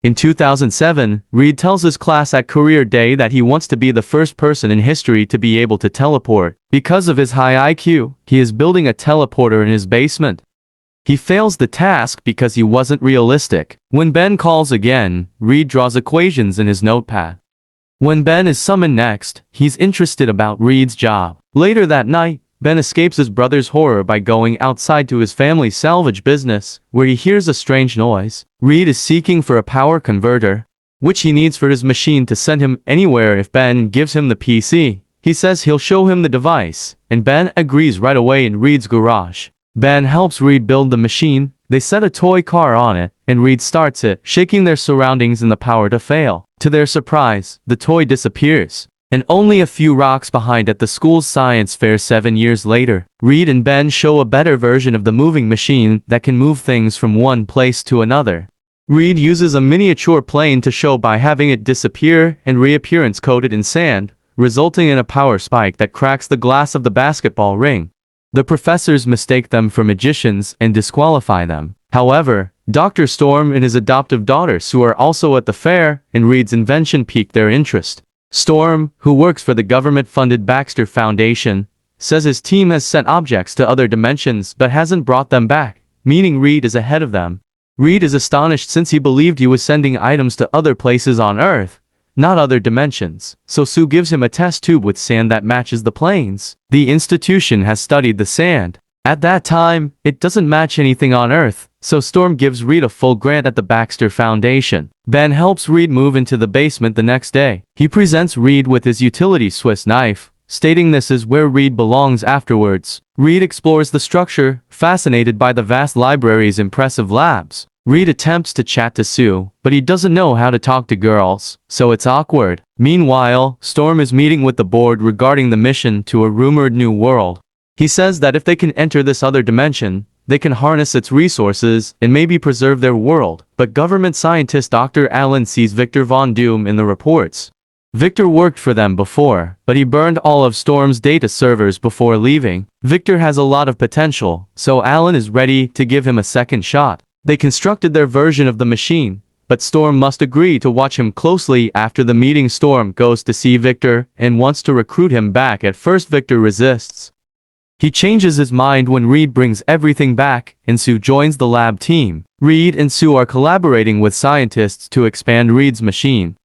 In 2007, Reed tells his class at Career Day that he wants to be the first person in history to be able to teleport. Because of his high IQ, he is building a teleporter in his basement. He fails the task because he wasn't realistic. When Ben calls again, Reed draws equations in his notepad. When Ben is summoned next, he's interested about Reed's job. Later that night, Ben escapes his brother's horror by going outside to his family's salvage business, where he hears a strange noise. Reed is seeking for a power converter, which he needs for his machine to send him anywhere if Ben gives him the PC. He says he'll show him the device, and Ben agrees right away in Reed's garage. Ben helps Reed build the machine. They set a toy car on it, and Reed starts it, shaking their surroundings in the power to fail. To their surprise, the toy disappears, and only a few rocks behind at the school's science fair 7 years later. Reed and Ben show a better version of the moving machine that can move things from one place to another. Reed uses a miniature plane to show by having it disappear and reappearance coated in sand, resulting in a power spike that cracks the glass of the basketball ring. The professors mistake them for magicians and disqualify them. However, Dr. Storm and his adoptive daughter Sue are also at the fair, and Reed's invention piqued their interest. Storm, who works for the government-funded Baxter Foundation, says his team has sent objects to other dimensions but hasn't brought them back, meaning Reed is ahead of them. Reed is astonished since he believed he was sending items to other places on Earth, not other dimensions, so Sue gives him a test tube with sand that matches the planes. The institution has studied the sand. At that time, it doesn't match anything on Earth, so Storm gives Reed a full grant at the Baxter Foundation. Ben helps Reed move into the basement the next day. He presents Reed with his utility Swiss knife, stating this is where Reed belongs afterwards. Reed explores the structure, fascinated by the vast library's impressive labs. Reed attempts to chat to Sue, but he doesn't know how to talk to girls, so it's awkward. Meanwhile, Storm is meeting with the board regarding the mission to a rumored new world. He says that if they can enter this other dimension, they can harness its resources and maybe preserve their world, but government scientist Dr. Allen sees Victor Von Doom in the reports. Victor worked for them before, but he burned all of Storm's data servers before leaving. Victor has a lot of potential, so Allen is ready to give him a second shot. They constructed their version of the machine, but Storm must agree to watch him closely. After the meeting, Storm goes to see Victor and wants to recruit him back. At first, Victor resists. He changes his mind when Reed brings everything back, and Sue joins the lab team. Reed and Sue are collaborating with scientists to expand Reed's machine.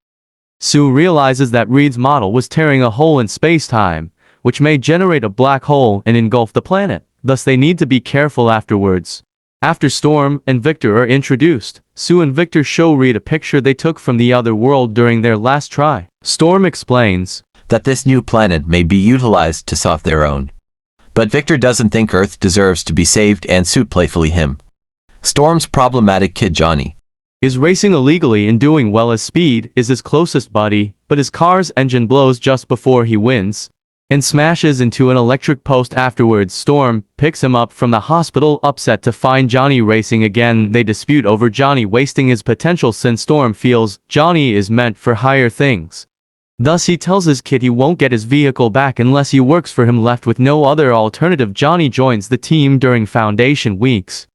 Sue realizes that Reed's model was tearing a hole in space-time, which may generate a black hole and engulf the planet. Thus they need to be careful afterwards. After Storm and Victor are introduced, Sue and Victor show Reed a picture they took from the other world during their last try. Storm explains that this new planet may be utilized to solve their own. But Victor doesn't think Earth deserves to be saved, and Sue playfully him. Storm's problematic kid Johnny is racing illegally and doing well as Speed is his closest buddy, but his car's engine blows just before he wins and smashes into an electric post. Afterwards, Storm picks him up from the hospital, upset to find Johnny racing again. They dispute over Johnny wasting his potential since Storm feels Johnny is meant for higher things. Thus he tells his kid he won't get his vehicle back unless he works for him. Left with no other alternative, Johnny joins the team during Foundation weeks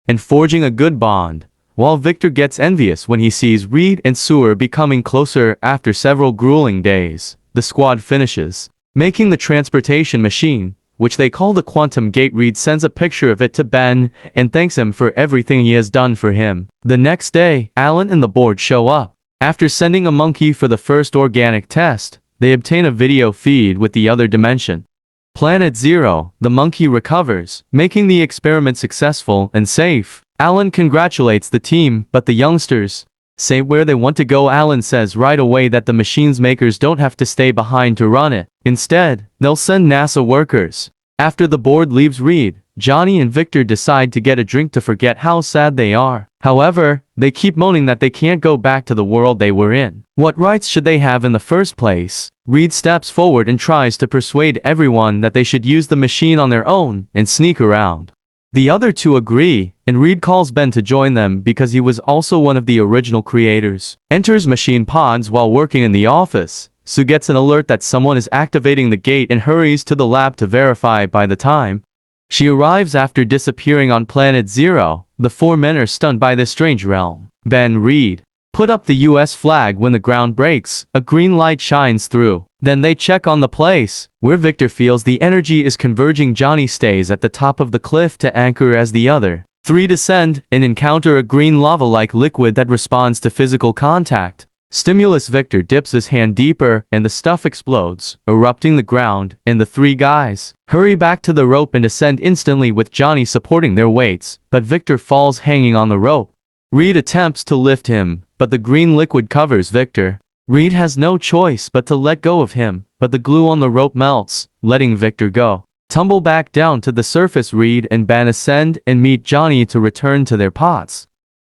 and forging a good bond, while Victor gets envious when he sees Reed and Sue are becoming closer. After several grueling days, the squad finishes making the transportation machine, which they call the Quantum Gate. Reed sends a picture of it to Ben and thanks him for everything he has done for him. The next day, Alan and the board show up. After sending a monkey for the first organic test, they obtain a video feed with the other dimension. Planet Zero, the monkey recovers, making the experiment successful and safe. Alan congratulates the team, but the youngsters say where they want to go. Alan says right away that the machine's makers don't have to stay behind to run it. Instead, they'll send NASA workers. After the board leaves Reed, Johnny and Victor decide to get a drink to forget how sad they are. However, they keep moaning that they can't go back to the world they were in. What rights should they have in the first place? Reed steps forward and tries to persuade everyone that they should use the machine on their own and sneak around. The other two agree, and Reed calls Ben to join them because he was also one of the original creators. Enters machine pods while working in the office. Sue gets an alert that someone is activating the gate and hurries to the lab to verify. By the time she arrives after disappearing on Planet Zero, the four men are stunned by this strange realm. Ben, Reed, put up the US flag. When the ground breaks, a green light shines through. Then they check on the place, where Victor feels the energy is converging. Johnny stays at the top of the cliff to anchor as the other three descend and encounter a green lava-like liquid that responds to physical contact. Stimulus. Victor dips his hand deeper and the stuff explodes, erupting the ground, and the three guys hurry back to the rope and descend instantly with Johnny supporting their weights, but Victor falls hanging on the rope. Reed attempts to lift him, but the green liquid covers Victor. Reed has no choice but to let go of him, but the glue on the rope melts, letting Victor go. Tumble back down to the surface. Reed and Ben ascend and meet Johnny to return to their pots.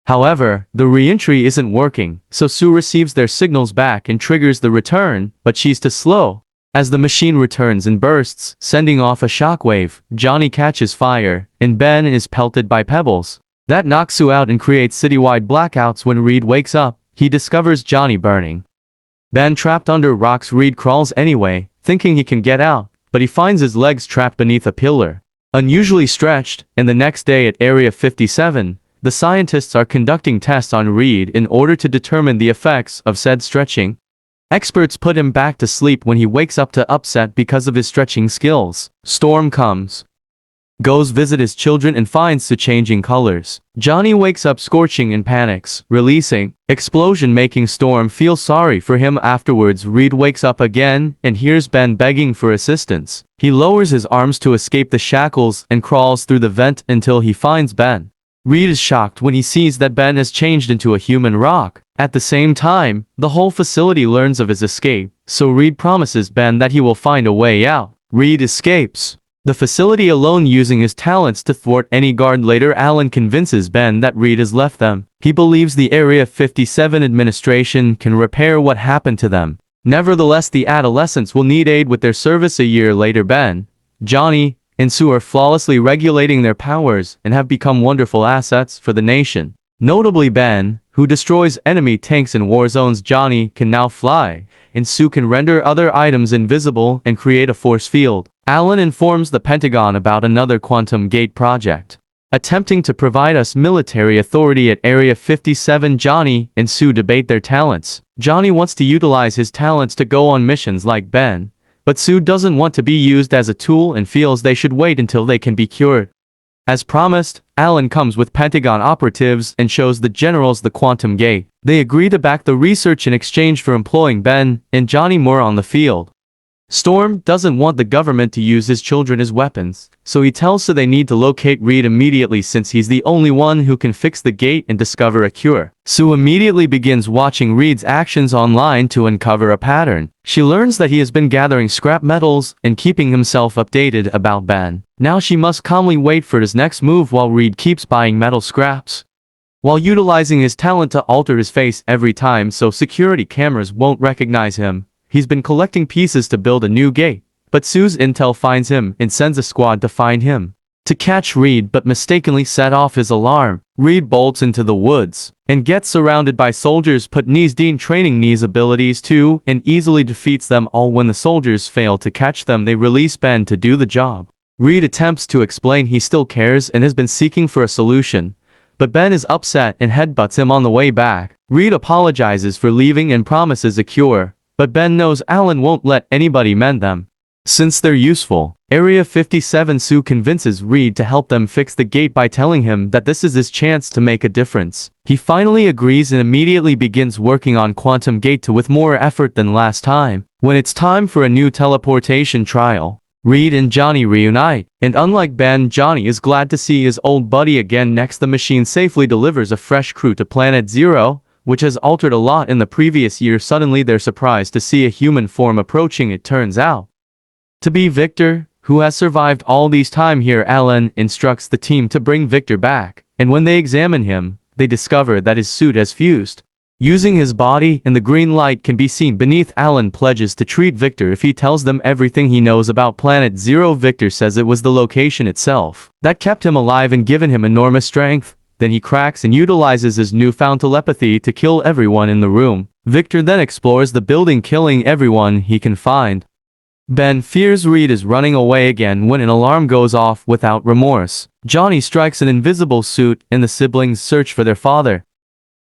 However, the re-entry isn't working, so Sue receives their signals back and triggers the return, but she's too slow. As the machine returns in bursts, sending off a shockwave, Johnny catches fire, and Ben is pelted by pebbles. That knocks Sue out and creates citywide blackouts. When Reed wakes up, he discovers Johnny burning. Ben trapped under rocks. Reed crawls anyway, thinking he can get out, but he finds his legs trapped beneath a pillar, unusually stretched. And the next day at Area 57, the scientists are conducting tests on Reed in order to determine the effects of said stretching. Experts put him back to sleep when he wakes up to upset because of his stretching skills. Storm comes, goes visit his children and finds Sue changing colors. Johnny wakes up scorching and panics, releasing explosion, making Storm feel sorry for him. Afterwards, Reed wakes up again and hears Ben begging for assistance. He lowers his arms to escape the shackles and crawls through the vent until he finds Ben. Reed is shocked when he sees that Ben has changed into a human rock. At the same time, the whole facility learns of his escape, so Reed promises Ben that he will find a way out. Reed escapes the facility alone, using his talents to thwart any guard. Later, Alan convinces Ben that Reed has left them. He believes the Area 57 administration can repair what happened to them. Nevertheless, the adolescents will need aid with their service. A year later, Ben, Johnny, and Sue are flawlessly regulating their powers and have become wonderful assets for the nation. Notably, Ben, who destroys enemy tanks in war zones. Johnny can now fly, and Sue can render other items invisible and create a force field. Alan informs the Pentagon about another quantum gate project, attempting to provide us military authority at Area 57. Johnny and Sue debate their talents. Johnny wants to utilize his talents to go on missions like Ben, but Sue doesn't want to be used as a tool and feels they should wait until they can be cured. As promised, Alan comes with Pentagon operatives and shows the generals the quantum gate. They agree to back the research in exchange for employing Ben and Johnny more on the field. Storm doesn't want the government to use his children as weapons, so he tells Sue they need to locate Reed immediately since he's the only one who can fix the gate and discover a cure. Sue immediately begins watching Reed's actions online to uncover a pattern. She learns that he has been gathering scrap metals and keeping himself updated about Ben. Now she must calmly wait for his next move while Reed keeps buying metal scraps, while utilizing his talent to alter his face every time so security cameras won't recognize him. He's been collecting pieces to build a new gate, but Sue's intel finds him and sends a squad to find him, to catch Reed, but mistakenly set off his alarm. Reed bolts into the woods and gets surrounded by soldiers. Put Knees Dean training Knees abilities too and easily defeats them all. When the soldiers fail to catch them, they release Ben to do the job. Reed attempts to explain he still cares and has been seeking for a solution, but Ben is upset and headbutts him on the way back. Reed apologizes for leaving and promises a cure, but Ben knows Alan won't let anybody mend them, since they're useful. Area 57. Sue convinces Reed to help them fix the gate by telling him that this is his chance to make a difference. He finally agrees and immediately begins working on Quantum Gate 2 with more effort than last time. When it's time for a new teleportation trial, Reed and Johnny reunite, and unlike Ben, Johnny is glad to see his old buddy again. Next, the machine safely delivers a fresh crew to Planet Zero, which has altered a lot in the previous year. Suddenly they're surprised to see a human form approaching. It turns out to be Victor, who has survived all these time here. Alan instructs the team to bring Victor back, and when they examine him, they discover that his suit has fused, using his body, and the green light can be seen beneath. Alan pledges to treat Victor if he tells them everything he knows about Planet Zero. Victor says it was the location itself that kept him alive and given him enormous strength. Then he cracks and utilizes his newfound telepathy to kill everyone in the room. Victor then explores the building, killing everyone he can find. Ben fears Reed is running away again when an alarm goes off without remorse. Johnny strikes an invisible suit and the siblings search for their father.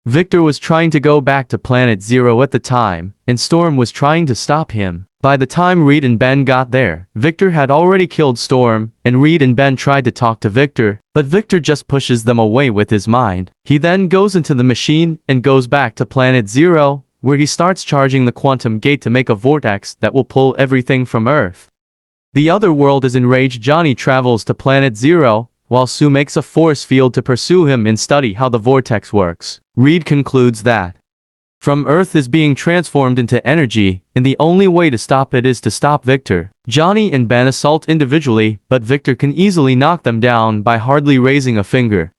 Victor was trying to go back to Planet Zero at the time, and Storm was trying to stop him. By the time Reed and Ben got there, Victor had already killed Storm, and Reed and Ben tried to talk to Victor, but Victor just pushes them away with his mind. He then goes into the machine and goes back to Planet Zero, where he starts charging the quantum gate to make a vortex that will pull everything from Earth. The other world is enraged. Johnny travels to Planet Zero, while Sue makes a force field to pursue him and study how the vortex works. Reed concludes that from Earth is being transformed into energy, and the only way to stop it is to stop Victor. Johnny and Ben assault individually, but Victor can easily knock them down by hardly raising a finger.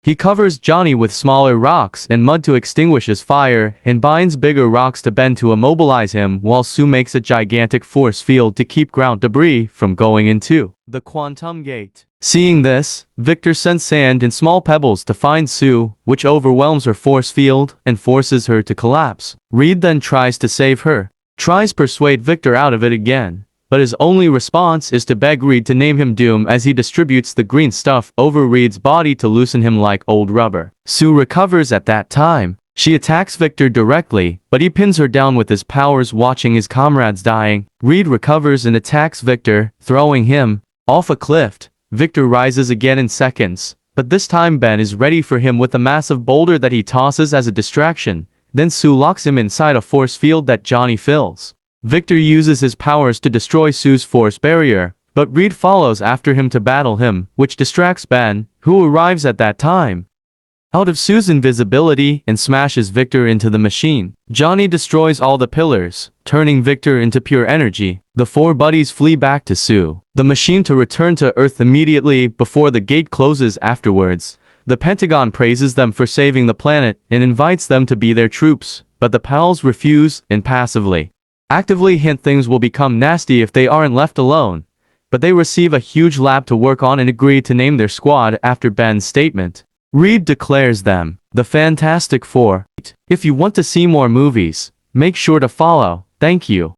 He covers Johnny with smaller rocks and mud to extinguish his fire, and binds bigger rocks to Ben to immobilize him, while Sue makes a gigantic force field to keep ground debris from going into the quantum gate. Seeing this, Victor sends sand and small pebbles to find Sue, which overwhelms her force field and forces her to collapse. Reed then tries to save her, tries persuade Victor out of it again, but his only response is to beg Reed to name him Doom as he distributes the green stuff over Reed's body to loosen him like old rubber. Sue recovers at that time. She attacks Victor directly, but he pins her down with his powers, watching his comrades dying. Reed recovers and attacks Victor, throwing him off a cliff. Victor rises again in seconds, but this time Ben is ready for him with a massive boulder that he tosses as a distraction. Then Sue locks him inside a force field that Johnny fills. Victor uses his powers to destroy Sue's force barrier, but Reed follows after him to battle him, which distracts Ben, who arrives at that time out of Sue's invisibility and smashes Victor into the machine. Johnny destroys all the pillars, turning Victor into pure energy. The four buddies flee back to Sue, the machine, to return to Earth immediately before the gate closes. Afterwards, the Pentagon praises them for saving the planet and invites them to be their troops, but the pals refuse and passively actively hint things will become nasty if they aren't left alone. But they receive a huge lab to work on and agree to name their squad after Ben's statement. Reed declares them the Fantastic Four. If you want to see more movies, make sure to follow. Thank you.